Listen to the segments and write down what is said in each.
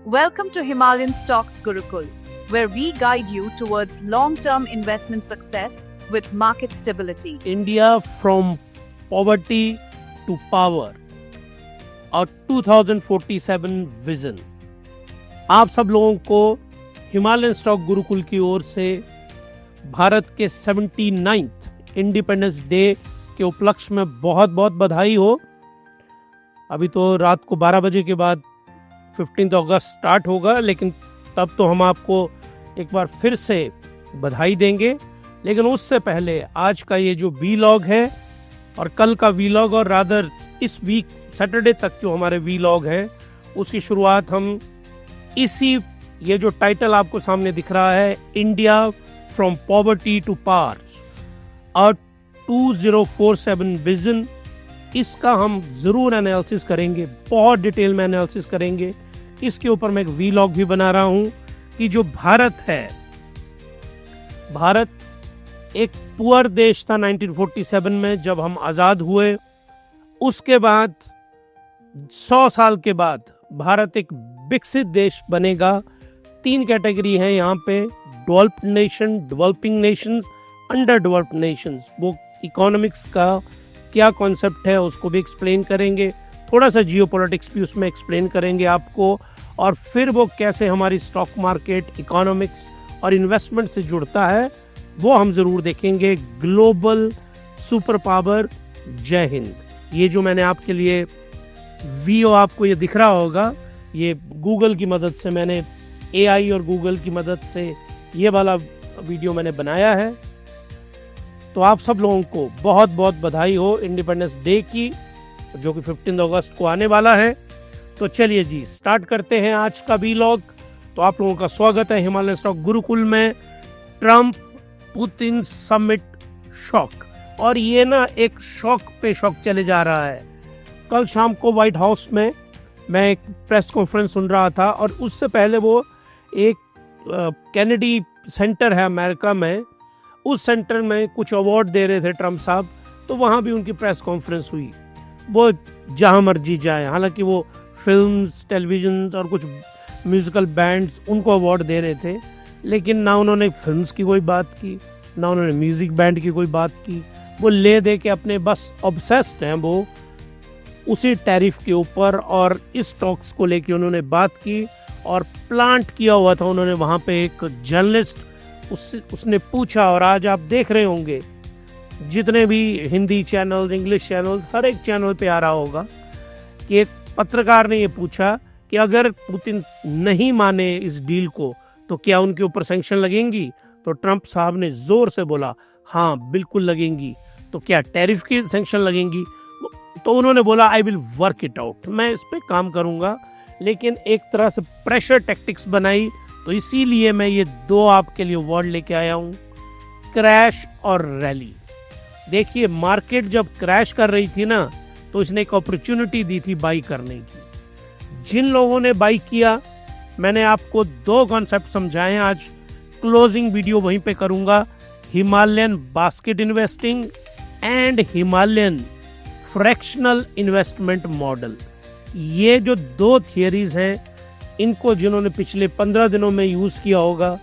Welcome to Himalayan Stocks Gurukul, where we guide you towards long-term investment success with market stability. India from poverty to power, और 2047 vision. आप सब लोगों को Himalayan stock Gurukul की ओर से भारत के 79th इंडिपेंडेंस डे के उपलक्ष्य में बहुत बहुत बधाई हो। अभी तो रात को 12 बजे के बाद 15 अगस्त स्टार्ट होगा, लेकिन तब तो हम आपको एक बार फिर से बधाई देंगे। लेकिन उससे पहले आज का ये जो वीलॉग है और कल का वीलॉग और रादर इस वीक सैटरडे तक जो हमारे वीलॉग हैं उसकी शुरुआत हम इसी ये जो टाइटल आपको सामने दिख रहा है, India from poverty to power और 2047 विजन, इसका हम जरूर एनालिसिस करेंगे, बहुत डिटेल में एनालिसिस करेंगे। इसके ऊपर मैं एक वीलॉग भी बना रहा हूं कि जो भारत है, भारत एक पुअर देश था 1947 में जब हम आजाद हुए। उसके बाद 100 साल के बाद भारत एक विकसित देश बनेगा। 3 कैटेगरी है यहाँ पे, developed nation, developing Nations, under developed Nations. वो इकोनॉमिक्स का क्या कॉन्सेप्ट है उसको भी एक्सप्लेन करेंगे, थोड़ा सा जियोपॉलिटिक्स भी उसमें एक्सप्लेन करेंगे आपको, और फिर वो कैसे हमारी स्टॉक मार्केट, इकोनॉमिक्स और इन्वेस्टमेंट से जुड़ता है वो हम ज़रूर देखेंगे। ग्लोबल सुपर पावर, जय हिंद। ये जो मैंने आपके लिए वीओ आपको ये दिख रहा होगा, ये गूगल की मदद से मैंने एआई और गूगल की मदद से ये वाला वीडियो मैंने बनाया है। तो आप सब लोगों को बहुत बहुत बधाई हो इंडिपेंडेंस डे की, जो कि 15 अगस्त को आने वाला है। तो चलिए जी स्टार्ट करते हैं आज का वीलॉग। तो आप लोगों का स्वागत है हिमालयन स्टॉक गुरुकुल में। ट्रम्प पुतिन समिट शॉक, और ये ना एक शॉक पे शॉक चले जा रहा है। कल शाम को व्हाइट हाउस में मैं एक प्रेस कॉन्फ्रेंस सुन रहा था, और उससे पहले वो एक कैनेडी सेंटर है अमेरिका में, उस सेंटर में कुछ अवार्ड दे रहे थे ट्रम्प साहब, तो वहाँ भी उनकी प्रेस कॉन्फ्रेंस हुई। वो जहाँ मर्जी जाए, हालांकि वो फिल्म्स, टेलीविजन और कुछ म्यूजिकल बैंड्स उनको अवार्ड दे रहे थे, लेकिन ना उन्होंने फिल्म्स की कोई बात की, ना उन्होंने म्यूजिक बैंड की कोई बात की। वो ले दे के अपने बस ऑब्सेस्ड हैं वो उसी टैरिफ के ऊपर, और इस स्टॉक्स को लेके उन्होंने बात की। और प्लांट किया हुआ था उन्होंने वहाँ पे एक जर्नलिस्ट, उसने पूछा, और आज आप देख रहे होंगे जितने भी हिंदी चैनल, इंग्लिश चैनल, हर एक चैनल पे आ रहा होगा कि एक पत्रकार ने ये पूछा कि अगर पुतिन नहीं माने इस डील को तो क्या उनके ऊपर सैंक्शन लगेंगी? तो ट्रम्प साहब ने जोर से बोला, हाँ बिल्कुल लगेंगी। तो क्या टैरिफ की सैंक्शन लगेंगी? तो उन्होंने बोला, I will work it out, मैं इस पे काम करूंगा। लेकिन एक तरह से प्रेशर टैक्टिक्स बनाई, तो इसीलिए मैं ये 2 आपके लिए वर्ड लेके आया हूँ, क्रैश और रैली। देखिए मार्केट जब क्रैश कर रही थी ना, तो इसने एक अपॉर्चुनिटी दी थी बाई करने की। जिन लोगों ने बाई किया, मैंने आपको 2 कॉन्सेप्ट समझाए। आज क्लोजिंग वीडियो वहीं पे करूंगा, Himalayan basket investing and Himalayan fractional investment model. ये जो 2 थियरीज हैं, इनको जिन्होंने पिछले 15 दिनों में यूज किया होगा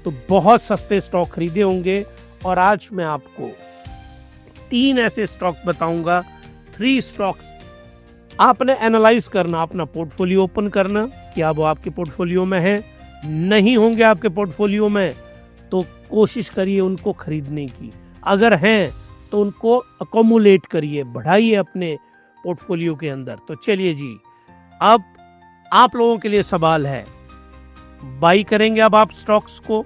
तो बहुत सस्ते स्टॉक खरीदे होंगे। और आज मैं आपको 3 ऐसे स्टॉक बताऊंगा, 3 स्टॉक्स आपने एनालाइज करना, अपना पोर्टफोलियो ओपन करना, क्या वो आपके पोर्टफोलियो में है। नहीं होंगे आपके पोर्टफोलियो में तो कोशिश करिए उनको खरीदने की, अगर हैं तो उनको अकोमुलेट करिए, बढ़ाइए अपने पोर्टफोलियो के अंदर। तो चलिए जी, अब आप लोगों के लिए सवाल है, बाई करेंगे अब आप स्टॉक्स को,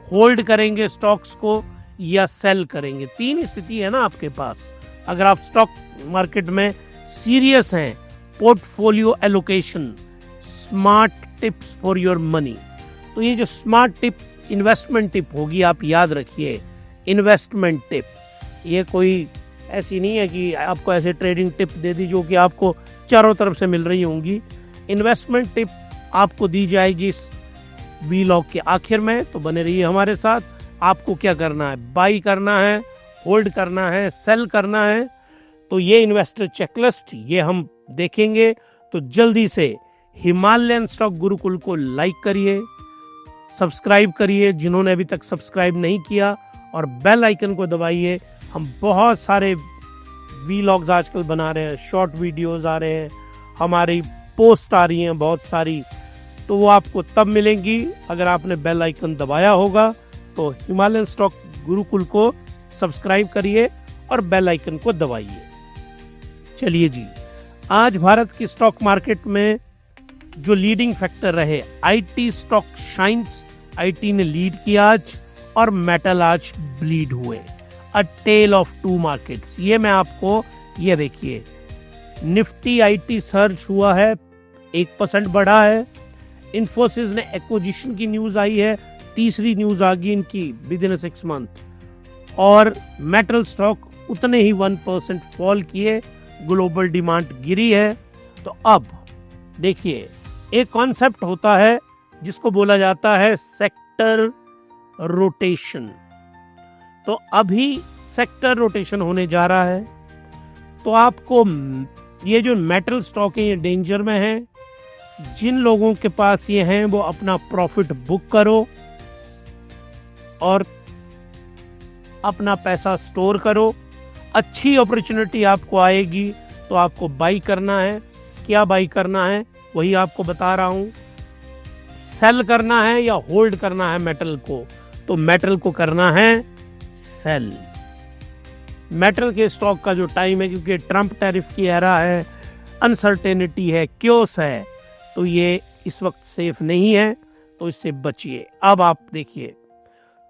होल्ड करेंगे स्टॉक्स को, या सेल करेंगे? 3 स्थिति है ना आपके पास। अगर आप स्टॉक मार्केट में सीरियस हैं, portfolio allocation, smart tips for your money, तो ये जो स्मार्ट टिप इन्वेस्टमेंट टिप होगी, आप याद रखिए, इन्वेस्टमेंट टिप, ये कोई ऐसी नहीं है कि आपको ऐसे ट्रेडिंग टिप दे दी जो कि आपको चारों तरफ से मिल रही होंगी। इन्वेस्टमेंट टिप आपको दी जाएगी इस वीलॉग के आखिर में, तो बने रहिए हमारे साथ। आपको क्या करना है, बाई करना है, होल्ड करना है, सेल करना है। तो ये इन्वेस्टर चेकलिस्ट ये हम देखेंगे। तो जल्दी से हिमालयन स्टॉक गुरुकुल को लाइक करिए, सब्सक्राइब करिए जिन्होंने अभी तक सब्सक्राइब नहीं किया, और बेल आइकन को दबाइए। हम बहुत सारे वीलॉग्स आजकल बना रहे हैं, शॉर्ट वीडियोस आ रहे हैं, हमारी पोस्ट आ रही हैं बहुत सारी, तो वो आपको तब मिलेंगी अगर आपने बेल आइकन दबाया होगा। तो हिमालयन स्टॉक गुरुकुल को सब्सक्राइब करिए और बेल आइकन को दबाइए। चलिए जी, आज भारत की स्टॉक मार्केट में जो लीडिंग फैक्टर रहे, आईटी स्टॉक शाइन्स, आईटी ने लीड किया आज, और मेटल आज ब्लीड हुए। अ टेल ऑफ टू मार्केट्स। ये मैं आपको, ये देखिए, निफ्टी आईटी सर्ज हुआ है, 1% बढ़ा है। इन्फोसिस ने एक्विजिशन की न्यूज आई है, तीसरी न्यूज आ गई इनकी विद इन 6 मंथ, और मेटल स्टॉक उतने ही 1% फॉल किए, ग्लोबल डिमांड गिरी है। तो अब देखिए, एक कॉन्सेप्ट होता है जिसको बोला जाता है सेक्टर रोटेशन। तो अभी सेक्टर रोटेशन होने जा रहा है, तो आपको ये जो मेटल स्टॉक है ये डेंजर में है। जिन लोगों के पास ये हैं वो अपना प्रॉफिट बुक करो और अपना पैसा स्टोर करो। अच्छी अपॉर्चुनिटी आपको आएगी तो आपको बाई करना है। क्या बाई करना है वही आपको बता रहा हूं। सेल करना है या होल्ड करना है मेटल को, तो मेटल को करना है सेल। मेटल के स्टॉक का जो टाइम है, क्योंकि ट्रम्प टैरिफ की एरा है, अनसर्टेनिटी है, क्योस है, तो ये इस वक्त सेफ नहीं है, तो इससे बचिए। अब आप देखिए,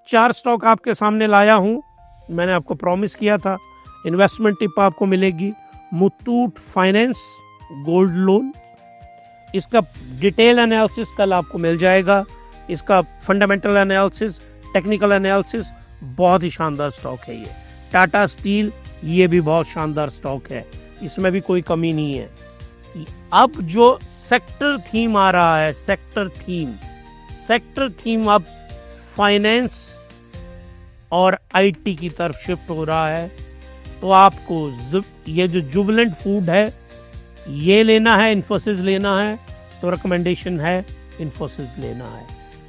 4 स्टॉक आपके सामने लाया हूं। मैंने आपको प्रॉमिस किया था इन्वेस्टमेंट टिप आपको मिलेगी। मुथूट फाइनेंस गोल्ड लोन, इसका डिटेल एनालिसिस कल आपको मिल जाएगा। इसका फंडामेंटल एनालिसिस, टेक्निकल एनालिसिस, बहुत ही शानदार स्टॉक है ये। टाटा स्टील, ये भी बहुत शानदार स्टॉक है, इसमें भी कोई कमी नहीं है। अब जो सेक्टर थीम आ रहा है, सेक्टर थीम अब फाइनेंस और आईटी की तरफ शिफ्ट हो रहा है। तो आपको ये जो जुबिलेंट फूड है ये लेना है, इन्फोसिस लेना है, तो रिकमेंडेशन है इन्फोसिस लेना है।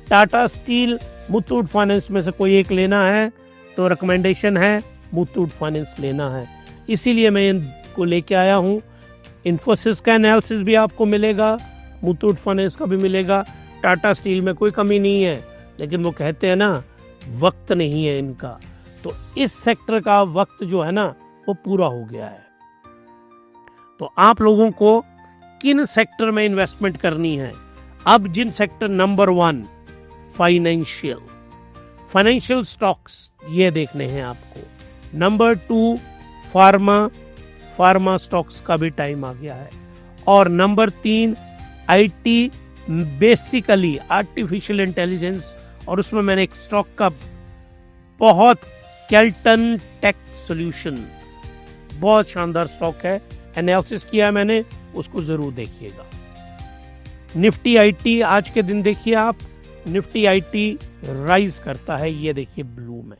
टाटा स्टील, मुथूट फाइनेंस में से कोई एक लेना है, तो रिकमेंडेशन है मुथूट फाइनेंस लेना है। इसीलिए मैं इनको लेके आया हूँ। इन्फोसिस का एनालिसिस भी आपको मिलेगा, मुथूट फाइनेंस का भी मिलेगा। टाटा स्टील में कोई कमी नहीं है, लेकिन वो कहते हैं ना, वक्त नहीं है इनका। तो इस सेक्टर का वक्त जो है ना, वो पूरा हो गया है। तो आप लोगों को किन सेक्टर में इन्वेस्टमेंट करनी है? अब जिन सेक्टर, नंबर 1 फाइनेंशियल स्टॉक्स, ये देखने हैं आपको। नंबर 2 फार्मा स्टॉक्स का भी टाइम आ गया है। और number 3 IT, basically artificial intelligence, और उसमें मैंने एक स्टॉक का बहुत, केल्टन टेक सॉल्यूशन, बहुत शानदार स्टॉक है, एनालिसिस किया है मैंने, उसको जरूर देखिएगा। निफ्टी आईटी आज के दिन देखिए आप, निफ्टी आईटी राइज करता है, ये देखिए ब्लू में,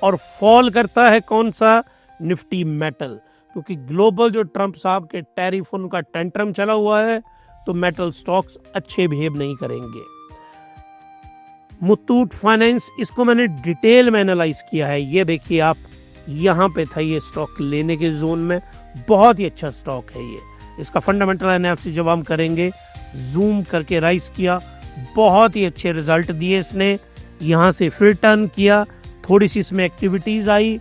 और फॉल करता है कौन सा? निफ्टी मेटल, क्योंकि ग्लोबल जो ट्रम्प साहब के टैरिफ, उनका टेंट्रम चला हुआ है, तो मेटल स्टॉक्स अच्छे बिहेव नहीं करेंगे। मुथूट फाइनेंस, इसको मैंने डिटेल में एनालाइज किया है, ये देखिए आप, यहाँ पे था ये स्टॉक लेने के जोन में, बहुत ही अच्छा स्टॉक है ये। इसका फंडामेंटल एनालिसिस जब हम करेंगे, जूम करके राइज किया, बहुत ही अच्छे रिजल्ट दिए इसने, यहाँ से फिर टर्न किया, थोड़ी सी इसमें एक्टिविटीज आई,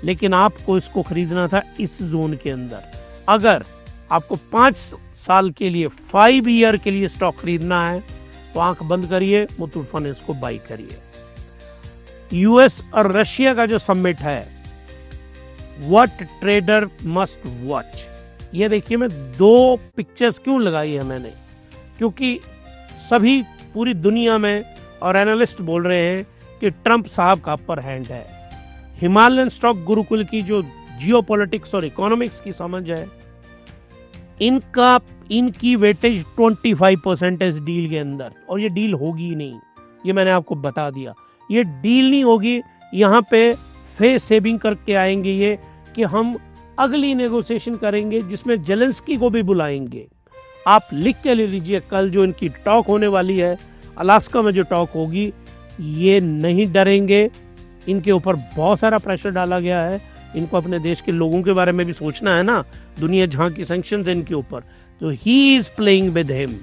लेकिन आपको इसको खरीदना था इस जोन के अंदर। अगर आपको 5 साल के लिए, 5 ईयर के लिए स्टॉक खरीदना है, तो आंख बंद करिए, मुथूट फाइनेंस को बाई करिए। यूएस और रशिया का जो समिट है, व्हाट ट्रेडर मस्ट वॉच, ये देखिए, मैं 2 पिक्चर्स क्यों लगाई है मैंने, क्योंकि सभी पूरी दुनिया में और एनालिस्ट बोल रहे हैं कि ट्रम्प साहब का अपर हैंड है। हिमालयन स्टॉक गुरुकुल की जो जियोपॉलिटिक्स और इकोनॉमिक्स की समझ है, इनकी वेटेज 25% है इस डील के अंदर, और ये डील होगी ही नहीं, ये मैंने आपको बता दिया। ये डील नहीं होगी, यहाँ पे फेस सेविंग करके आएंगे ये, कि हम अगली नेगोशिएशन करेंगे जिसमें जेलेंस्की को भी बुलाएंगे, आप लिख के ले लीजिए, कल जो इनकी टॉक होने वाली है, अलास्का में जो टॉक होगी, ये नहीं डरेंगे। इनके ऊपर बहुत सारा प्रेशर डाला गया है। इनको अपने देश के लोगों के बारे में भी सोचना है ना, दुनिया जहाँ की सैंक्शंस है इनके ऊपर, तो he is playing with him.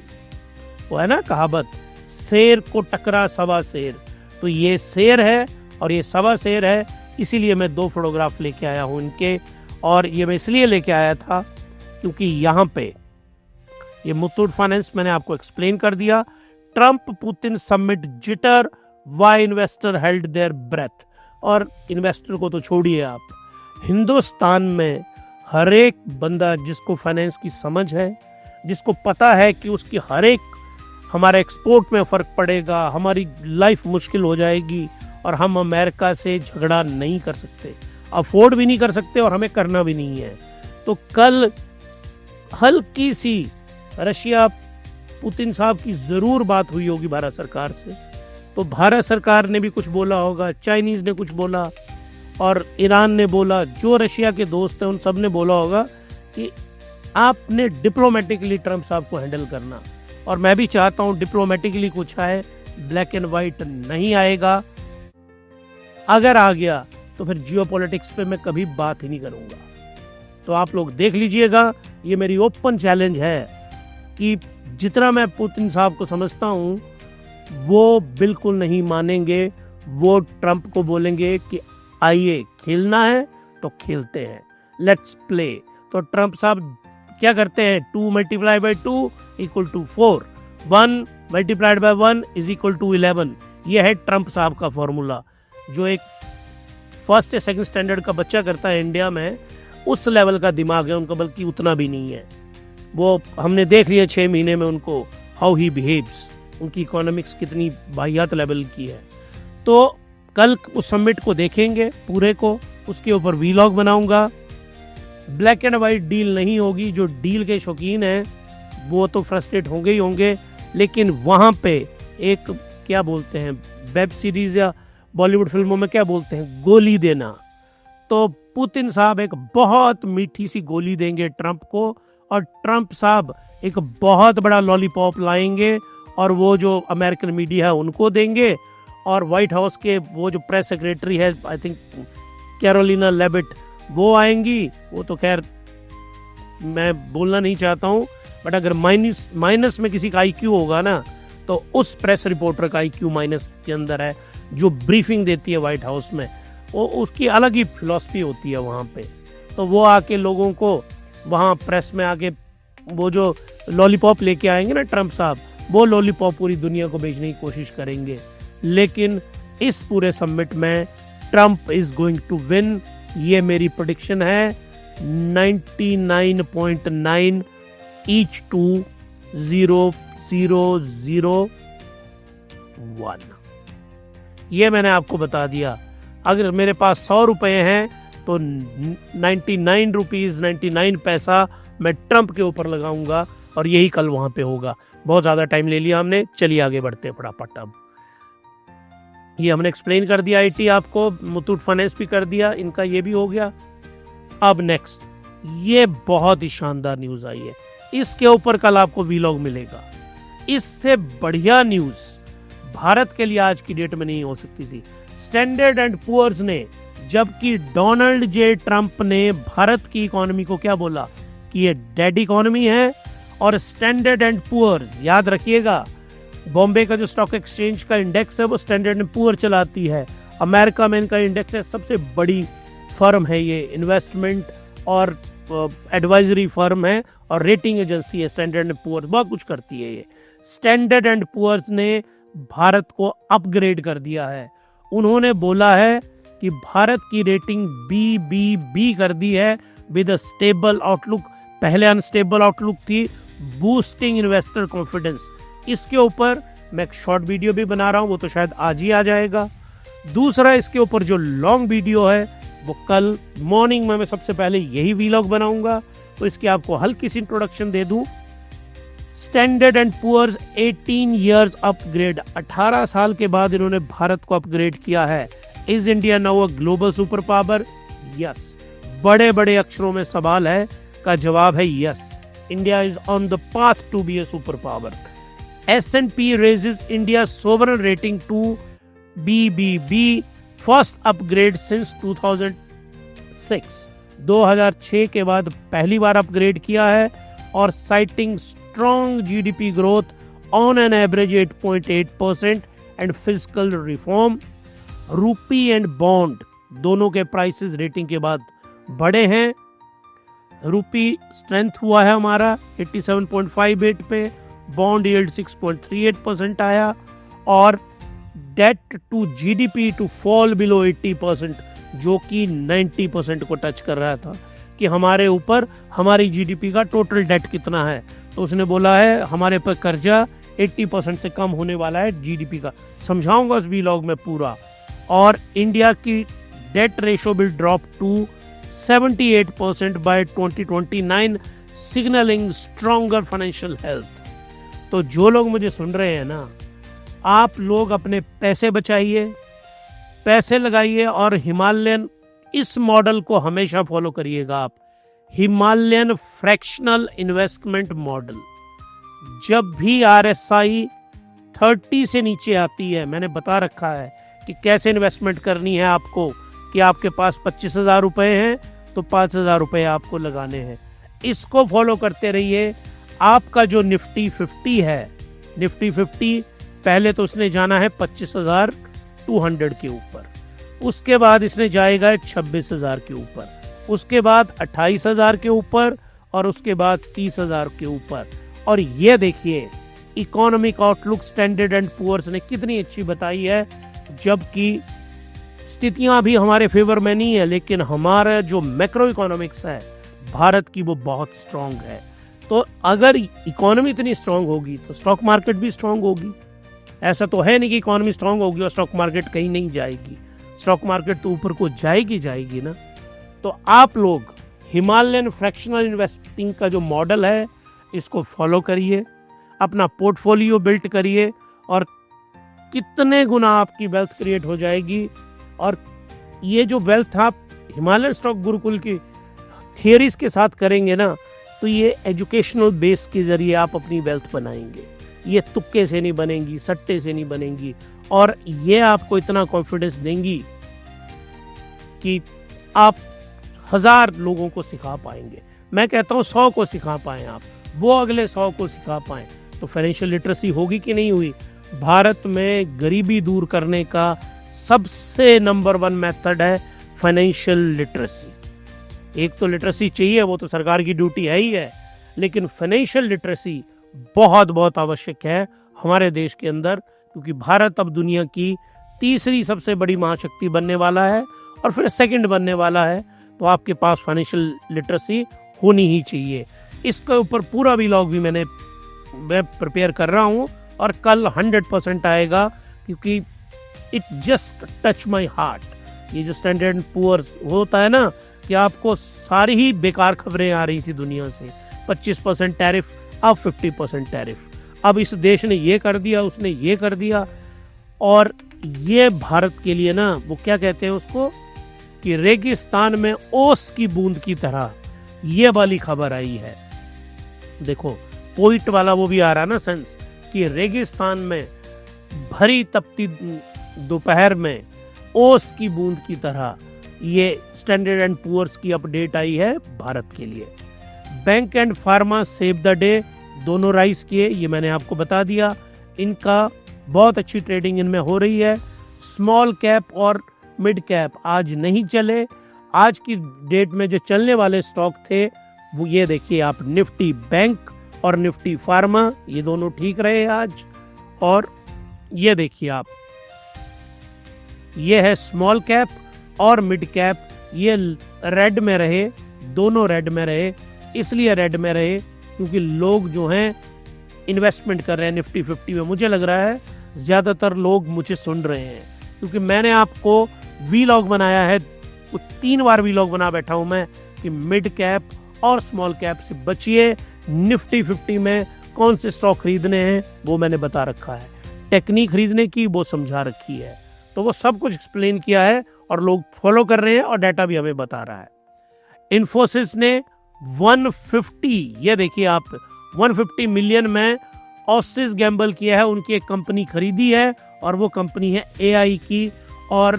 वो है ना कहावत, शेर को टकरा सवा शेर, तो ये शेर है और ये सवा शेर है। इसीलिए मैं 2 फोटोग्राफ लेके आया हूँ इनके, और ये मैं इसलिए लेके आया था क्योंकि यहाँ पे ये मुथूट फाइनेंस मैंने आपको एक्सप्लेन कर दिया। Trump Putin summit jitter, why investor held their breath. और इन्वेस्टर को तो छोड़िए आप, हिंदुस्तान में हर एक बंदा जिसको फाइनेंस की समझ है, जिसको पता है कि उसकी हर एक, हमारे एक्सपोर्ट में फ़र्क पड़ेगा, हमारी लाइफ मुश्किल हो जाएगी और हम अमेरिका से झगड़ा नहीं कर सकते, अफोर्ड भी नहीं कर सकते और हमें करना भी नहीं है। तो कल हल्की सी रशिया पुतिन साहब की ज़रूर बात हुई होगी भारत सरकार से, तो भारत सरकार ने भी कुछ बोला होगा, चाइनीज़ ने कुछ बोला और ईरान ने बोला, जो रशिया के दोस्त हैं उन सब ने बोला होगा कि आपने डिप्लोमेटिकली ट्रंप साहब को हैंडल करना। और मैं भी चाहता हूं डिप्लोमेटिकली कुछ आए, ब्लैक एंड वाइट नहीं आएगा। अगर आ गया तो फिर जियोपॉलिटिक्स पे मैं कभी बात ही नहीं करूंगा। तो आप लोग देख लीजिएगा, ये मेरी ओपन चैलेंज है कि जितना मैं पुतिन साहब को समझता हूं, वो बिल्कुल नहीं मानेंगे। वो ट्रंप को बोलेंगे कि आइए खेलना है तो खेलते हैं, लेट्स प्ले। तो ट्रंप साहब क्या करते हैं, 2 × 2 = 4, 1 × 1 = 11। ये है ट्रंप साहब का फॉर्मूला, जो एक फर्स्ट या सेकंड स्टैंडर्ड का बच्चा करता है इंडिया में, उस लेवल का दिमाग है उनका, बल्कि उतना भी नहीं है। वो हमने देख लिया 6 महीने में उनको, हाउ ही बिहेव्स, उनकी इकोनॉमिक्स कितनी वाहियात लेवल की है। तो कल उस समिट को देखेंगे पूरे को, उसके ऊपर वीलॉग बनाऊंगा। ब्लैक एंड वाइट डील नहीं होगी, जो डील के शौकीन हैं वो तो फ्रस्ट्रेट होंगे ही होंगे, लेकिन वहाँ पे एक क्या बोलते हैं वेब सीरीज या बॉलीवुड फिल्मों में क्या बोलते हैं, गोली देना। तो पुतिन साहब एक बहुत मीठी सी गोली देंगे ट्रंप को, और ट्रंप साहब एक बहुत बड़ा लॉलीपॉप लाएंगे और वो जो अमेरिकन मीडिया है उनको देंगे, और व्हाइट हाउस के वो जो प्रेस सेक्रेटरी है, आई थिंक कैरोलिना लेविट, वो आएंगी। वो तो खैर मैं बोलना नहीं चाहता हूँ, बट अगर माइनस में किसी का IQ होगा ना, तो उस प्रेस रिपोर्टर का IQ माइनस के अंदर है, जो ब्रीफिंग देती है व्हाइट हाउस में, वो उसकी अलग ही फिलॉसफी होती है वहाँ पे। तो वो आके लोगों को वहाँ प्रेस में आके वो जो लॉलीपॉप लेके आएंगे ना ट्रंप साहब, वो लॉलीपॉप पूरी दुनिया को बेचने की कोशिश करेंगे। लेकिन इस पूरे समिट में Trump is going to win, ये मेरी प्रेडिक्शन है। 99.9 each to 0.001। ये मैंने आपको बता दिया। अगर मेरे पास 100 रुपए हैं तो 99 रुपीज़ 99 पैसा मैं ट्रंप के ऊपर लगाऊंगा, और यही कल वहां पे होगा। बहुत ज़्यादा टाइम ले लिया हमने, चलिए आगे बढ़ते हैं फटाफट। अब ये हमने एक्सप्लेन कर दिया IT आपको, मुथूट फाइनेंस भी कर दिया, इनका ये भी हो गया। अब नेक्स्ट, ये बहुत ही शानदार न्यूज़ आई है, इसके ऊपर कल आपको वीलॉग मिलेगा। इससे बढ़िया न्यूज़ भारत के लिए आज की डेट में नहीं हो सकती थी। स्टैंडर्ड एंड पुअर्स ने, जबकि डोनाल्ड J ट्रंप ने भारत की इकोनॉमी को क्या बोला कि ये डेड इकोनॉमी है, और स्टैंडर्ड एंड पुअर्स, याद रखिएगा, बॉम्बे का जो स्टॉक एक्सचेंज का इंडेक्स है वो स्टैंडर्ड एंड पुअर चलाती है। अमेरिका में इनका इंडेक्स है, सबसे बड़ी फर्म है ये, इन्वेस्टमेंट और एडवाइजरी फर्म है और रेटिंग एजेंसी है। स्टैंडर्ड एंड पुअर्स बहुत कुछ करती है ये। स्टैंडर्ड एंड पुअर्स ने भारत को अपग्रेड कर दिया है। उन्होंने बोला है कि भारत की रेटिंग BBB कर दी है, विद अ स्टेबल आउटलुक। पहले अनस्टेबल आउटलुक थी, बूस्टिंग इन्वेस्टर कॉन्फिडेंस। इसके ऊपर मैं एक शॉर्ट वीडियो भी बना रहा हूँ, वो तो शायद आज ही आ जाएगा। दूसरा, इसके ऊपर जो लॉन्ग वीडियो है वो कल मॉर्निंग में मैं सबसे पहले यही वीलॉग बनाऊंगा, तो इसकी आपको हल्की सी इंट्रोडक्शन दे दूं। Standard and Poor's 18 years upgrade, 18 साल के बाद इन्होंने भारत को अपग्रेड किया है। Is India now a global super power? Yes. बड़े बड़े अक्षरों में सवाल है, का जवाब है yes. India is on the path to be a superpower. S&P raises India's sovereign rating to BBB, first upgrade since 2006. 2006 के बाद पहली बार अपग्रेड किया है और citing strong GDP growth on an average 8.8% and fiscal reform. Rupee and bond दोनों के prices rating के बाद बढ़े हैं. रूपी स्ट्रेंथ हुआ है हमारा 87.58 पे, बॉन्ड यील्ड 6.38% आया और debt to GDP to fall below 80%, जो कि 90% को टच कर रहा था कि हमारे ऊपर हमारी जीडीपी का टोटल डेट कितना है. तो उसने बोला है हमारे पर कर्जा 80% से कम होने वाला है जीडीपी का. समझाऊंगा उस व्लॉग में पूरा. और इंडिया की debt ratio will drop to 78% by 2029, signalling stronger financial health. तो जो लोग मुझे सुन रहे हैं ना, आप लोग अपने पैसे बचाइए, पैसे लगाइए और हिमालयन इस मॉडल को हमेशा फॉलो करिएगा आप. Himalayan fractional investment model. जब भी RSI 30 से नीचे आती है, मैंने बता रखा है कि कैसे इन्वेस्टमेंट करनी है आपको, कि आपके पास 25,000 रुपए हैं तो 5,000 रुपए आपको लगाने हैं. इसको फॉलो करते रहिए. आपका जो निफ्टी 50 है, निफ्टी 50 पहले तो उसने जाना है 25,200 के ऊपर, उसके बाद इसने जाएगा 26,000 के ऊपर, उसके बाद 28,000 के ऊपर और उसके बाद 30,000 के ऊपर. और ये देखिए economic outlook Standard and Poor's ने कितनी अच्छी बताई है, जबकि स्थितियां भी हमारे फेवर में नहीं है, लेकिन हमारा जो मैक्रो इकोनॉमिक्स है भारत की वो बहुत स्ट्रांग है. तो अगर इकोनॉमी इतनी स्ट्रांग होगी तो स्टॉक मार्केट भी स्ट्रांग होगी. ऐसा तो है नहीं कि इकोनॉमी स्ट्रांग होगी और स्टॉक मार्केट कहीं नहीं जाएगी. स्टॉक मार्केट तो ऊपर को जाएगी ना. तो आप लोग हिमालयन फ्रैक्शनल इन्वेस्टिंग का जो मॉडल है इसको फॉलो करिए, अपना पोर्टफोलियो बिल्ड करिए और कितने गुना आपकी वेल्थ क्रिएट हो जाएगी. और ये जो वेल्थ आप हिमालयन स्टॉक गुरुकुल की थियरीज के साथ करेंगे ना, तो ये एजुकेशनल बेस के जरिए आप अपनी वेल्थ बनाएंगे. ये तुक्के से नहीं बनेंगी, सट्टे से नहीं बनेंगी. और ये आपको इतना कॉन्फिडेंस देंगी कि आप 1000 लोगों को सिखा पाएंगे. मैं कहता हूँ 100 को सिखा पाएं आप, वो अगले 100 को सिखा पाएं. तो फाइनेंशियल लिटरेसी होगी कि नहीं हुई. भारत में गरीबी दूर करने का सबसे नंबर 1 मेथड है फाइनेंशियल लिटरेसी. एक तो लिटरेसी चाहिए, वो तो सरकार की ड्यूटी है ही है, लेकिन फाइनेंशियल लिटरेसी बहुत बहुत आवश्यक है हमारे देश के अंदर, क्योंकि भारत अब दुनिया की तीसरी सबसे बड़ी महाशक्ति बनने वाला है और फिर सेकंड बनने वाला है. तो आपके पास फाइनेंशियल लिटरेसी होनी ही चाहिए. इसके ऊपर पूरा व्लॉग भी मैं प्रिपेयर कर रहा हूँ और कल 100% आएगा, क्योंकि it just touch my heart. ये जो स्टैंडर्ड एंड पुअर्स होता है ना, कि आपको सारी ही बेकार खबरें आ रही थी दुनिया से, 25% टैरिफ, अब 50% टैरिफ, अब इस देश ने ये कर दिया, उसने ये कर दिया. और ये भारत के लिए ना, वो क्या कहते हैं उसको, कि रेगिस्तान में ओस की बूंद की तरह ये वाली खबर आई है. देखो पोइट वाला वो भी आ रहा ना सेंस, कि रेगिस्तान में भरी तपती दोपहर में ओस की बूंद की तरह ये स्टैंडर्ड एंड पुअर्स की अपडेट आई है भारत के लिए. Bank and pharma save the day दोनों राइज किए, ये मैंने आपको बता दिया. इनका बहुत अच्छी ट्रेडिंग इनमें हो रही है. स्मॉल कैप और मिड कैप आज नहीं चले. आज की डेट में जो चलने वाले स्टॉक थे वो ये देखिए आप, निफ्टी बैंक और निफ्टी फार्मा, ये दोनों ठीक रहे आज. और ये देखिए आप, ये है स्मॉल कैप और मिड कैप, ये रेड में रहे, दोनों रेड में रहे. इसलिए रेड में रहे क्योंकि लोग जो हैं इन्वेस्टमेंट कर रहे हैं निफ्टी 50 में. मुझे लग रहा है ज़्यादातर लोग मुझे सुन रहे हैं, क्योंकि मैंने आपको व्लॉग बनाया है, 3 बार व्लॉग बना बैठा हूं मैं, कि मिड कैप और स्मॉल कैप से बचिए. निफ्टी 50 में कौन से स्टॉक खरीदने हैं वो मैंने बता रखा है, टेक्निक खरीदने की वो समझा रखी है. तो वो सब कुछ एक्सप्लेन किया है और लोग फॉलो कर रहे हैं और डाटा भी हमें बता रहा है. इन्फोसिस ने 150, ये देखिए आप, 150 मिलियन में ऑसिस गैम्बल किया है, उनकी एक कंपनी खरीदी है और वो कंपनी है AI की, और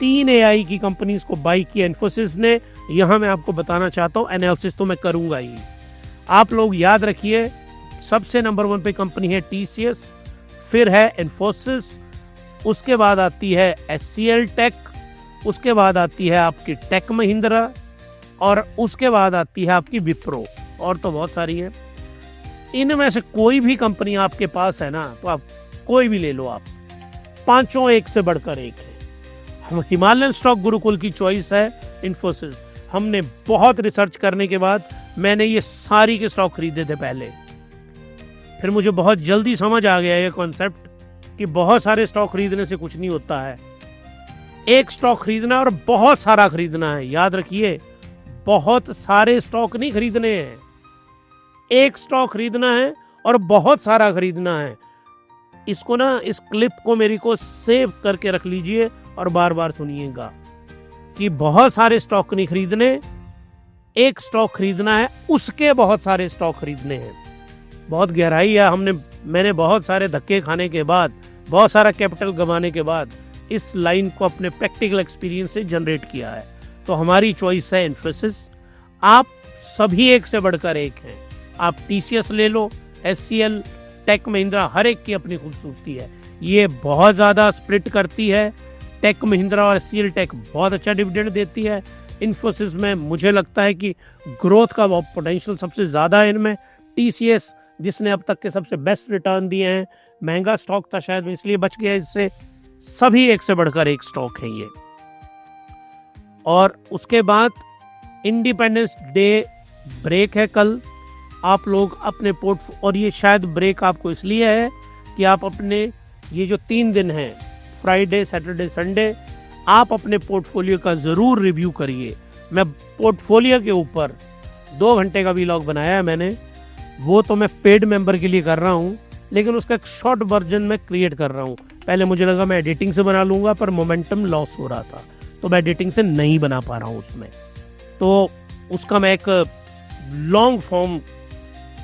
3 AI की कंपनीज को बाई किया इन्फोसिस ने। यहाँ मैं आपको बताना चाहता हूँ, एनालिसिस तो मैं करूँगा ही, आप लोग याद रखिए। सबसे नंबर 1 पे कंपनी है TCS, फिर है इन्फोसिस, उसके बाद आती है HCL टेक, उसके बाद आती है आपकी टेक महिंद्रा, और उसके बाद आती है आपकी विप्रो, और तो बहुत सारी है। इनमें से कोई भी कंपनी आपके पास है ना, तो आप कोई भी ले लो, आप पांचों एक से बढ़कर एक है। हिमालयन स्टॉक गुरुकुल की चॉइस है इन्फोसिस। हमने बहुत रिसर्च करने के बाद मैंने ये सारी के स्टॉक खरीदे थे पहले, फिर मुझे बहुत जल्दी समझ आ गया ये कॉन्सेप्ट कि बहुत सारे स्टॉक खरीदने से कुछ नहीं होता है। एक स्टॉक खरीदना और बहुत सारा खरीदना है, याद रखिए, बहुत सारे स्टॉक नहीं खरीदने हैं, एक स्टॉक खरीदना है और बहुत सारा खरीदना है। इसको ना, इस क्लिप को मेरी को सेव करके रख लीजिए और बार बार सुनिएगा कि बहुत सारे स्टॉक नहीं खरीदने, एक स्टॉक खरीदना है, उसके बहुत सारे स्टॉक खरीदने हैं। बहुत गहराई है, मैंने बहुत सारे धक्के खाने के बाद, बहुत सारा कैपिटल गंवाने के बाद इस लाइन को अपने प्रैक्टिकल एक्सपीरियंस से जनरेट किया है। तो हमारी चॉइस है इन्फोसिस। आप सभी एक से बढ़कर एक हैं, आप TCS ले लो, HCL, टेक महिंद्रा, हर एक की अपनी खूबसूरती है। ये बहुत ज़्यादा स्प्लिट करती है, टेक महिंद्रा और HCL टेक बहुत अच्छा डिविडेंड देती है। इन्फोसिस में मुझे लगता है कि ग्रोथ का पोटेंशियल सबसे ज़्यादा है इनमें। TCS जिसने अब तक के सबसे बेस्ट रिटर्न दिए हैं, महंगा स्टॉक था शायद मैं इसलिए बच गया इससे। सभी एक से बढ़कर एक स्टॉक है ये। और उसके बाद इंडिपेंडेंस डे ब्रेक है कल, आप लोग अपने और ये शायद ब्रेक आपको इसलिए है कि आप अपने ये जो 3 दिन हैं, फ्राइडे, सैटरडे, संडे, आप अपने पोर्टफोलियो का ज़रूर रिव्यू करिए। मैं पोर्टफोलियो के ऊपर 2 घंटे का व्लॉग बनाया है मैंने, वो तो मैं पेड मेंबर के लिए कर रहा हूँ, लेकिन उसका एक शॉर्ट वर्जन में क्रिएट कर रहा हूँ। पहले मुझे लगा मैं एडिटिंग से बना लूँगा, पर मोमेंटम लॉस हो रहा था, तो मैं एडिटिंग से नहीं बना पा रहा हूँ उसमें। तो उसका मैं एक लॉन्ग फॉर्म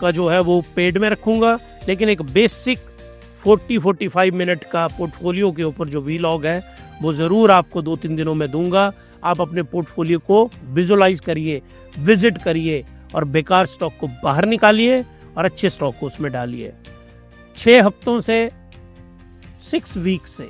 का जो है वो पेड में रखूँगा, लेकिन एक बेसिक 40-45 मिनट का पोर्टफोलियो के ऊपर जो व्लॉग है वो ज़रूर आपको 2-3 दिनों में दूंगा। आप अपने पोर्टफोलियो को विजुलाइज करिए, विजिट करिए और बेकार स्टॉक को बाहर निकालिए और अच्छे स्टॉक को उसमें डालिए। 6 हफ्तों से, 6 वीक से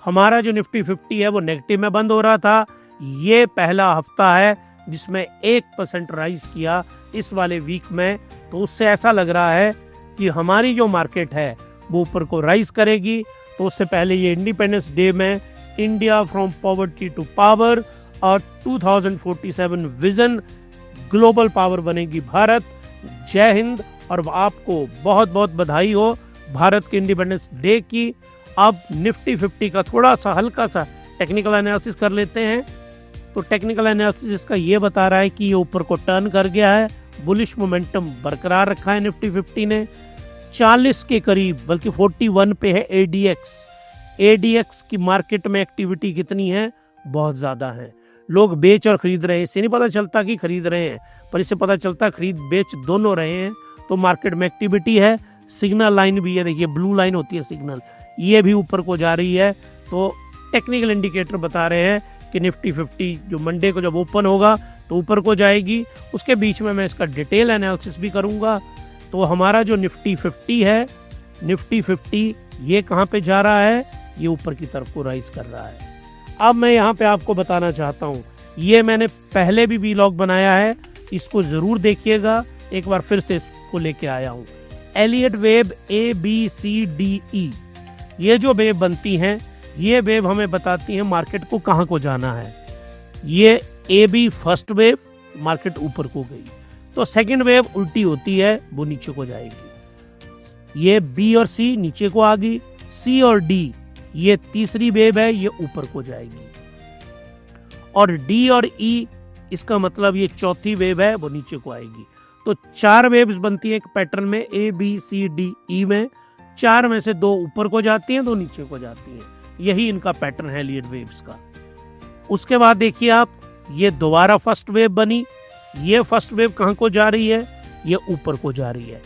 हमारा जो निफ्टी 50 है वो नेगेटिव में बंद हो रहा था। ये पहला हफ्ता है जिसमें 1% राइज किया इस वाले वीक में, तो उससे ऐसा लग रहा है कि हमारी जो मार्केट है वो ऊपर को राइज करेगी। तो उससे पहले ये इंडिपेंडेंस डे में India from poverty to power और 2047 विजन, ग्लोबल पावर बनेगी भारत। जय हिंद, और आपको बहुत बहुत बधाई हो भारत के इंडिपेंडेंस डे की। अब निफ्टी 50 का थोड़ा सा हल्का सा टेक्निकल एनालिसिस कर लेते हैं। तो टेक्निकल एनालिसिस इसका ये बता रहा है कि ये ऊपर को टर्न कर गया है, बुलिश मोमेंटम बरकरार रखा है निफ्टी 50 ने। 40 के करीब, बल्कि 41 पे है ADX की मार्केट में एक्टिविटी कितनी है, बहुत ज़्यादा है। लोग बेच और खरीद रहे हैं, इससे नहीं पता चलता कि खरीद रहे हैं, पर इससे पता चलता है खरीद बेच दोनों रहे हैं। तो मार्केट में एक्टिविटी है। सिग्नल लाइन भी है, देखिए ब्लू लाइन होती है सिग्नल, ये भी ऊपर को जा रही है। तो टेक्निकल इंडिकेटर बता रहे हैं कि निफ्टी 50 जो मंडे को जब ओपन होगा तो ऊपर को जाएगी। उसके बीच में मैं इसका डिटेल एनालिसिस भी करूंगा। तो हमारा जो निफ्टी 50 है, निफ्टी 50 ये कहाँ पे जा रहा है, ये ऊपर की तरफ को राइज कर रहा है। अब मैं यहाँ पे आपको बताना चाहता हूँ, ये मैंने पहले भी व्लॉग बनाया है, इसको ज़रूर देखिएगा। एक बार फिर से इसको लेके आया हूँ। एलियट वेव ABCDE, ये जो वेव बनती हैं, ये वेव हमें बताती हैं मार्केट को कहाँ को जाना है। ये AB फर्स्ट वेव, मार्केट ऊपर को गई, तो सेकंड वेव उल्टी होती है, वो नीचे को जाएगी। ये B और C नीचे को आ गई, C और D ये तीसरी वेव है, ये ऊपर को जाएगी। और D और E, इसका मतलब ये चौथी वेव है, वो नीचे को आएगी। तो 4 वेव्स बनती है एक पैटर्न में, ABCDE में। 4 में से 2 ऊपर को जाती हैं, 2 नीचे को जाती हैं। यही इनका पैटर्न है एलियट वेव्स का। उसके बाद देखिए आप, ये दोबारा फर्स्ट वेव बनी, ये फर्स्ट वेव कहाँ को जा रही है, ये ऊपर को जा रही है।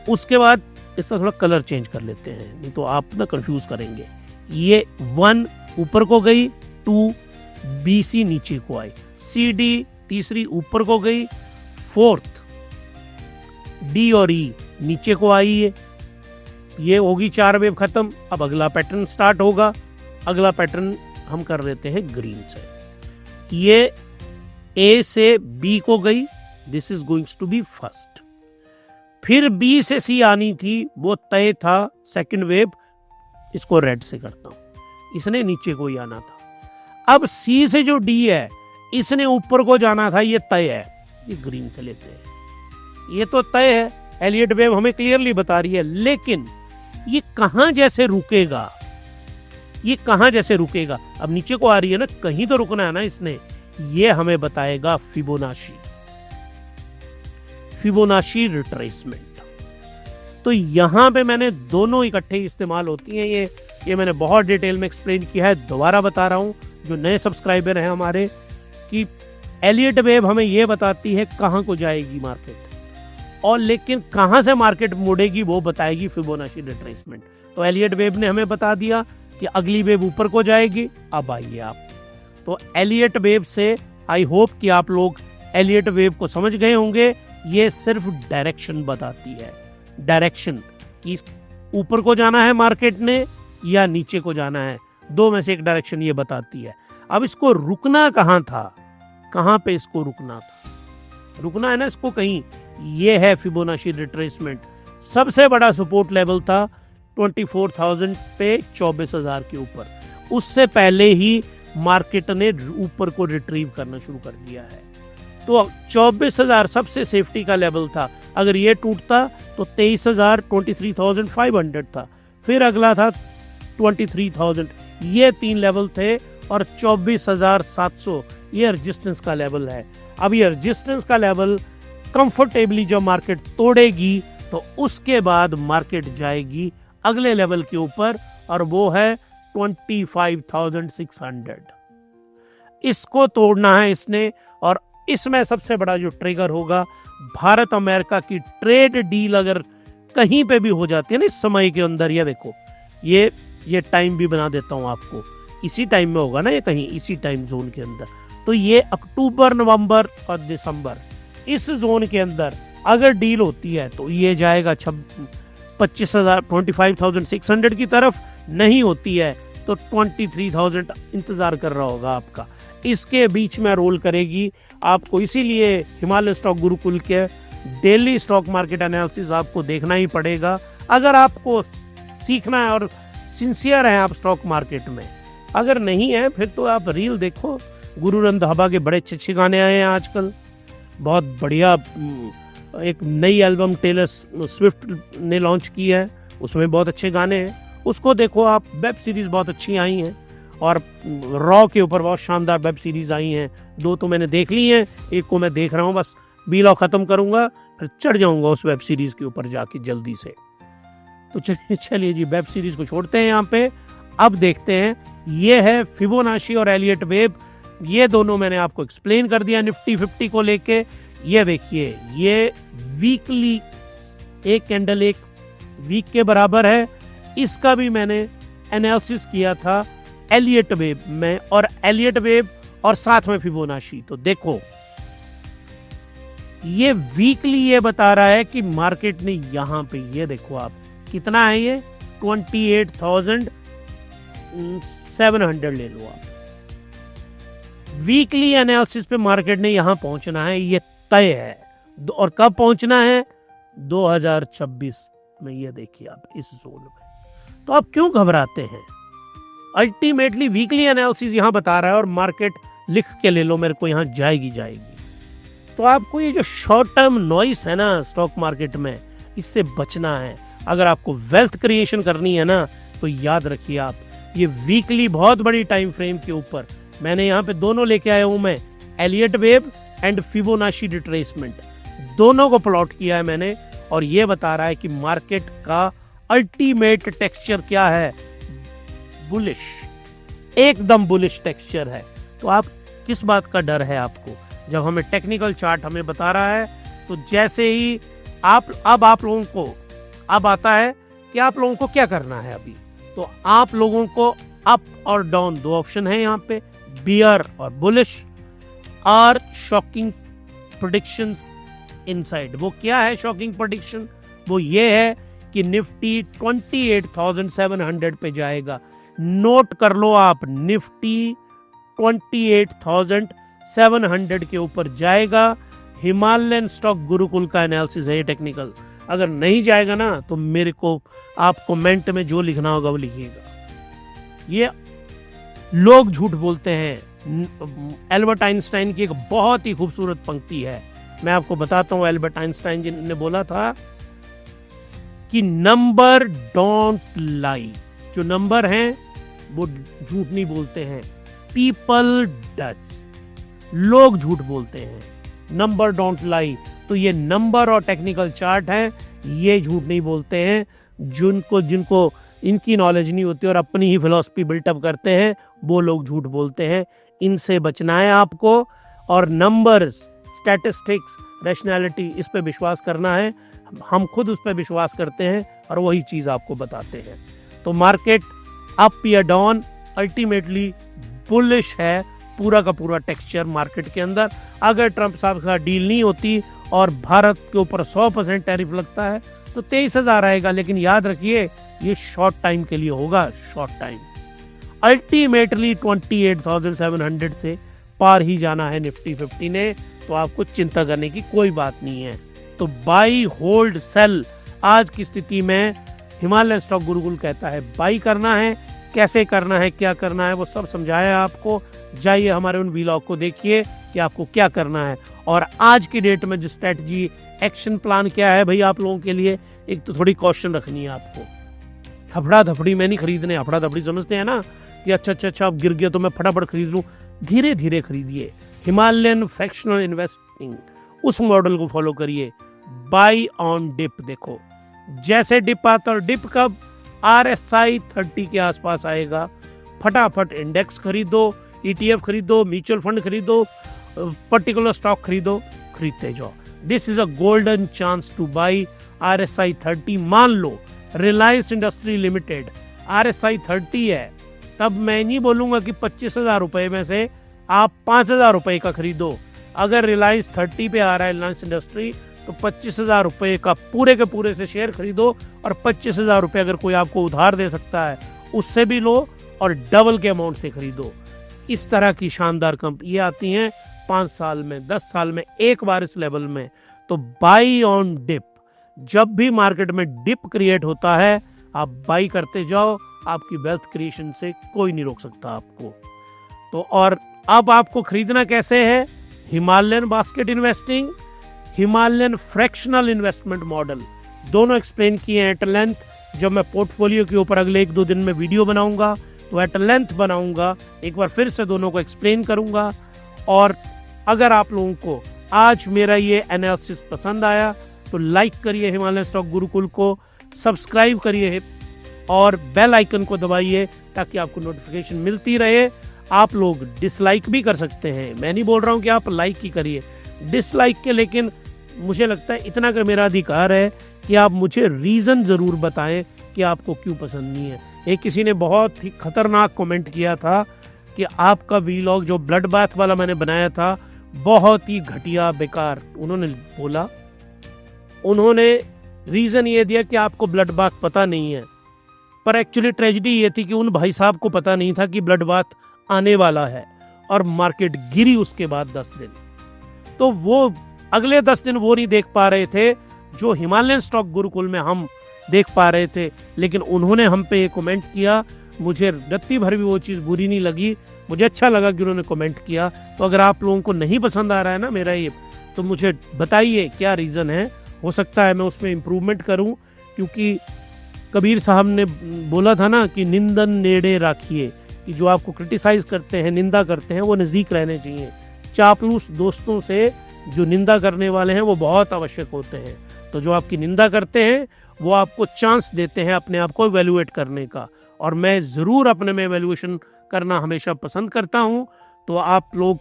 उसके बाद इसका थोड़ा कलर चेंज कर लेते हैं, नहीं तो आप ना कंफ्यूज करेंगे। ये 1 ऊपर को गई, 2 BC नीचे को आई, CD तीसरी ऊपर को गई, 4th D और E नीचे को आई है। ये होगी 4 वेव खत्म। अब अगला पैटर्न स्टार्ट होगा। अगला पैटर्न हम कर लेते हैं ग्रीन से। ये A से B को गई, this is goings to be first. फिर B से C आनी थी, वो तय था सेकंड वेव। इसको रेड से करता हूं, इसने नीचे को ही आना था। अब C से जो D है, इसने ऊपर को जाना था, ये तय है। ये ग्रीन से लेते हैं, ये तो तय है, एलियट वेव हमें क्लियरली बता रही है। लेकिन ये कहां जैसे रुकेगा, ये कहां जैसे रुकेगा। अब नीचे को आ रही है ना, कहीं तो रुकना है ना इसने। ये हमें बताएगा फिबोनाची रिट्रेसमेंट। तो यहां पे मैंने दोनों इकट्ठे इस्तेमाल होती हैं। ये मैंने बहुत डिटेल में एक्सप्लेन किया है, दोबारा बता रहा हूं जो नए सब्सक्राइबर हैं हमारे, कि एलियट वेव हमें ये बताती है कहां को जाएगी मार्केट, और लेकिन कहां से मार्केट मुड़ेगी वो बताएगी फिबोनाची रिट्रेसमेंट। तो एलियट वेव ने हमें बता दिया कि अगली वेव ऊपर को जाएगी। अब आइए आप, तो एलियट वेव से आई होप कि आप लोग एलियट वेव को समझ गए होंगे। ये सिर्फ डायरेक्शन बताती है, डायरेक्शन कि ऊपर को जाना है मार्केट ने या नीचे को जाना है, दो में से एक डायरेक्शन ये बताती है। अब इसको रुकना कहाँ था, कहाँ पे इसको रुकना था, रुकना है ना इसको कहीं। ये है फिबोनाची रिट्रेसमेंट। सबसे बड़ा सपोर्ट लेवल था 24,000 पे 24,000 के ऊपर। उससे पहले ही मार्केट ने ऊपर को रिट्रीव करना शुरू कर दिया है। तो 24,000 सबसे सेफ्टी का लेवल था। अगर ये टूटता तो 23,000 23,500 था। फिर अगला था 23,000, ये 3 लेवल थे, और 24,700 ये रेजिस्टेंस का लेवल है। अब ये रेजिस्टेंस का लेवल कंफर्टेबली जब मार्केट तोड़ेगी तो उसके बाद मार्केट जाएगी अगले लेवल के ऊपर, और वो है 25,600। इसको तोड़ना है इसने। और इसमें सबसे बड़ा जो ट्रिगर होगा, भारत अमेरिका की ट्रेड डील अगर कहीं पे भी हो जाती है ना इस समय के अंदर, ये देखो ये टाइम भी बना देता हूं आपको, इसी टाइम में होगा ना ये, कहीं इसी टाइम जोन के अंदर। तो ये अक्टूबर, नवंबर और दिसंबर, इस जोन के अंदर अगर डील होती है तो ये जाएगा 25,600 की तरफ। नहीं होती है तो 23,000 इंतजार कर रहा होगा आपका। इसके बीच में रोल करेगी आपको। इसीलिए हिमालय स्टॉक गुरुकुल के डेली स्टॉक मार्केट एनालिसिस आपको देखना ही पड़ेगा अगर आपको सीखना है और सिंसियर हैं आप स्टॉक मार्केट में। अगर नहीं है फिर तो आप रील देखो। गुरु रंधावा के बड़े अच्छे गाने आए हैं आजकल, बहुत बढ़िया। एक नई एल्बम टेलर स्विफ्ट ने लॉन्च की है, उसमें बहुत अच्छे गाने हैं, उसको देखो आप। वेब सीरीज बहुत अच्छी आई हैं, और रॉ के ऊपर बहुत शानदार वेब सीरीज आई हैं। 2 तो मैंने देख ली हैं, एक को मैं देख रहा हूँ, बस बीलॉ खत्म करूंगा फिर चढ़ जाऊंगा उस वेब सीरीज के ऊपर जाके जल्दी से। तो चलिए जी, वेब सीरीज को छोड़ते हैं यहाँ पे। अब देखते हैं, ये है फिबोनाची और एलियट वेव। ये दोनों मैंने आपको एक्सप्लेन कर दिया निफ्टी 50 को लेके। ये देखिए, ये वीकली एक कैंडल एक वीक के बराबर है। इसका भी मैंने एनालिसिस किया था एलियट वेव में, और एलियट वेव और साथ में फिबोनाची। तो देखो, ये वीकली ये बता रहा है कि मार्केट ने यहां पे, ये देखो आप कितना है, ये 28,700 ले लो आप। वीकली एनालिसिस पे मार्केट ने यहां पहुंचना है, ये तय है। और कब पहुंचना है? 2026 में। ये देखिए आप इस जोन में। तो आप क्यों घबराते हैं? अल्टीमेटली वीकली एनालिसिस यहां बता रहा है, और मार्केट लिख के ले लो मेरे को, यहां जाएगी। तो आपको ये जो शॉर्ट टर्म नॉइस है ना स्टॉक मार्केट में, इससे बचना है। अगर आपको वेल्थ क्रिएशन करनी है ना, तो याद रखिए आप, ये वीकली बहुत बड़ी टाइम फ्रेम के ऊपर मैंने यहाँ पे दोनों लेके आया हूं मैं, Elliott wave and Fibonacci retracement, दोनों को प्लॉट किया है मैंने। और ये बता रहा है कि मार्केट का अल्टीमेट टेक्सचर क्या है, बुलिश, एकदम बुलिश टेक्सचर है। तो आप किस बात का डर है आपको? जब हमें टेक्निकल चार्ट हमें बता रहा है, तो जैसे ही आप लोगों को अब आता है कि आप लोगों को क्या करना है अभी। तो आप लोगों को अप और डाउन दो ऑप्शन है यहाँ पे, बियर और बुलिश, और शॉकिंग प्रेडिक्शंस इनसाइड। वो क्या है शॉकिंग प्रेडिक्शन? वो ये है कि निफ्टी 28,700 पे जाएगा। नोट कर लो आप, निफ्टी 28,700 के ऊपर जाएगा। हिमालयन स्टॉक गुरुकुल का एनालिसिस है ये टेक्निकल। अगर नहीं जाएगा ना तो मेरे को आप कमेंट में जो लिखना होगा वो लिखिएगा। ये लोग झूठ बोलते हैं। एल्बर्ट आइंस्टाइन की एक बहुत ही खूबसूरत पंक्ति है, मैं आपको बताता हूं। एल्बर्ट आइंस्टाइन जी ने बोला था कि नंबर डोंट लाई। जो नंबर हैं वो झूठ नहीं बोलते हैं, पीपल डज। लोग झूठ बोलते हैं, नंबर डोंट लाई। तो ये नंबर और टेक्निकल चार्ट है, ये झूठ नहीं बोलते हैं। जिनको इनकी नॉलेज नहीं होती और अपनी ही फिलॉसफी बिल्टअप करते हैं, वो लोग झूठ बोलते हैं। इनसे बचना है आपको। और नंबर्स, स्टैटिस्टिक्स, रैशनैलिटी, इस पे विश्वास करना है। हम खुद उस पर विश्वास करते हैं और वही चीज़ आपको बताते हैं। तो मार्केट अप या डाउन, अल्टीमेटली बुलिश है पूरा का पूरा टेक्सचर मार्केट के अंदर। अगर ट्रंप साहब का डील नहीं होती और भारत के ऊपर 100% टैरिफ लगता है तो 23,000 आएगा। लेकिन याद रखिए ये शॉर्ट टाइम के लिए होगा, शॉर्ट टाइम। अल्टीमेटली 28,700 से पार ही जाना है निफ्टी 50 ने। तो आपको चिंता करने की कोई बात नहीं है। तो बाई, होल्ड, सेल, आज की स्थिति में हिमालयन स्टॉक गुरुकुल कहता है बाई करना है। कैसे करना है, क्या करना है, वो सब समझाया आपको। जाइए हमारे उन व्लॉग को देखिए कि आपको क्या करना है। और आज की डेट में जो स्ट्रेटजी, एक्शन प्लान क्या है भाई आप लोगों के लिए। एक तो थोड़ी कॉशन रखनी है आपको। हफड़ा धपड़ी में नहीं खरीदने। हफड़ा धपड़ी समझते हैं ना कि अच्छा अब गिर गया तो मैं फटाफट खरीद लूँ। धीरे धीरे खरीदिए। हिमालयन फ्रैक्शनल इन्वेस्टिंग, उस मॉडल को फॉलो करिए। बाई ऑन डिप देखो, जैसे डिप आता और डिप कब, RSI 30 के आसपास आएगा, फटाफट इंडेक्स खरीदो, ETF खरीदो, म्यूचुअल फंड खरीदो, पर्टिकुलर स्टॉक खरीदो, खरीदते जाओ। This is a golden chance two by RSI 30। मान लो रिलायंस इंडस्ट्री लिमिटेड RSI 30 है, तब मैं नहीं बोलूंगा कि 25,000 रुपए में से आप 5,000 रुपए का खरीदो। अगर रिलायंस 30 पे आ रहा है रिलायंस इंडस्ट्री, तो 25,000 रुपए का पूरे के पूरे से शेयर खरीदो। और 25,000 रुपए अगर कोई आपको उधार दे सकता है उससे भी लो, और डबल के अमाउंट से खरीदो। इस तरह की शानदार कंपनी आती हैं 5 साल में, 10 साल में एक बार इस लेवल में। तो बाई ऑन डिप, जब भी मार्केट में डिप क्रिएट होता है आप बाई करते जाओ। आपकी वेल्थ क्रिएशन से कोई नहीं रोक सकता आपको। तो और अब आपको खरीदना कैसे है? Himalayan basket investing, Himalayan fractional investment model, दोनों एक्सप्लेन किए हैं एट लेंथ। जब मैं पोर्टफोलियो के ऊपर अगले 1-2 दिन में वीडियो बनाऊंगा तो एट लेंथ बनाऊंगा, एक बार फिर से दोनों को एक्सप्लेन करूंगा। और अगर आप लोगों को आज मेरा ये एनालिसिस पसंद आया तो लाइक करिए हिमालयन स्टॉक गुरुकुल को, सब्सक्राइब करिए और बेल आइकन को दबाइए ताकि आपको नोटिफिकेशन मिलती रहे। आप लोग डिसलाइक भी कर सकते हैं, मैं नहीं बोल रहा हूँ कि आप लाइक ही करिए, डिसलाइक के। लेकिन मुझे लगता है इतना कर मेरा अधिकार है कि आप मुझे रीज़न ज़रूर बताएं कि आपको क्यों पसंद नहीं है। एक किसी ने बहुत ही खतरनाक कमेंट किया था कि आपका वीलॉग जो ब्लड बाथ वाला मैंने बनाया था बहुत ही घटिया, बेकार। उन्होंने रीज़न ये दिया कि आपको ब्लड बाथ पता नहीं है। पर एक्चुअली ट्रेजेडी ये थी कि उन भाई साहब को पता नहीं था कि ब्लड बाथ आने वाला है और मार्केट गिरी उसके बाद 10 दिन। तो वो अगले 10 दिन वो नहीं देख पा रहे थे जो हिमालयन स्टॉक गुरुकुल में हम देख पा रहे थे। लेकिन उन्होंने हम पे ये कमेंट किया, मुझे रत्ती भर भी वो चीज़ बुरी नहीं लगी, मुझे अच्छा लगा कि उन्होंने कमेंट किया। तो अगर आप लोगों को नहीं पसंद आ रहा है ना मेरा ये, तो मुझे बताइए क्या रीज़न है। हो सकता है मैं उसमें इम्प्रूवमेंट करूं, क्योंकि कबीर साहब ने बोला था ना कि निंदन नेड़े राखिए, कि जो आपको क्रिटिसाइज करते हैं, निंदा करते हैं, वो नज़दीक रहने चाहिए। चापलूस दोस्तों से जो निंदा करने वाले हैं वो बहुत आवश्यक होते हैं। तो जो आपकी निंदा करते हैं वो आपको चांस देते हैं अपने आप को एवेल्युएट करने का, और मैं ज़रूर अपने में एवेल्युएशन करना हमेशा पसंद करता हूँ। तो आप लोग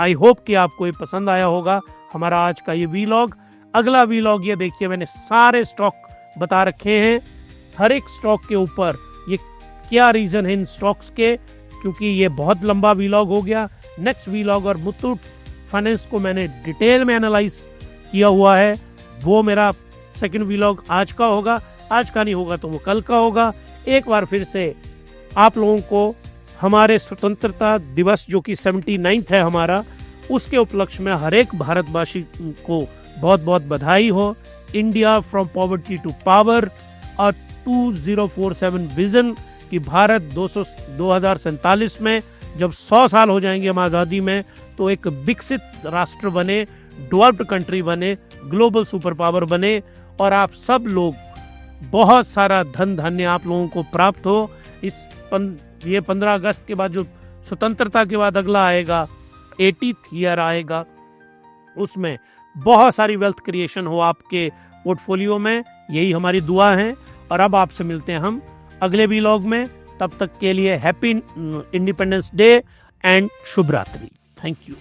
आई होप कि आपको ये पसंद आया होगा हमारा आज का ये वीलॉग। अगला वीलॉग ये देखिए, मैंने सारे स्टॉक बता रखे हैं, हर एक स्टॉक के ऊपर ये क्या रीज़न है इन स्टॉक्स के, क्योंकि ये बहुत लंबा वीलॉग हो गया। नेक्स्ट वीलॉग और मुथूट फाइनेंस को मैंने डिटेल में एनालाइज किया हुआ है, वो मेरा सेकंड वीलॉग आज का होगा। आज का नहीं होगा तो वो कल का होगा। एक बार फिर से आप लोगों को हमारे स्वतंत्रता दिवस जो कि 79th है हमारा, उसके उपलक्ष्य में हर एक भारतवासी को बहुत बहुत बधाई हो। India from poverty to power और 2047 विजन कि भारत 2047 में जब 100 साल हो जाएंगे हम आज़ादी में, तो एक विकसित राष्ट्र बने, डेवलप्ड कंट्री बने, ग्लोबल सुपर पावर बने, और आप सब लोग बहुत सारा धन धान्य आप लोगों को प्राप्त हो। ये 15 अगस्त के बाद जो स्वतंत्रता के बाद अगला आएगा 80th ईयर आएगा, उसमें बहुत सारी वेल्थ क्रिएशन हो आपके पोर्टफोलियो में, यही हमारी दुआ है। और अब आपसे मिलते हैं हम अगले वीलॉग में, तब तक के लिए हैप्पी इंडिपेंडेंस डे एंड शुभ रात्रि। Thank you.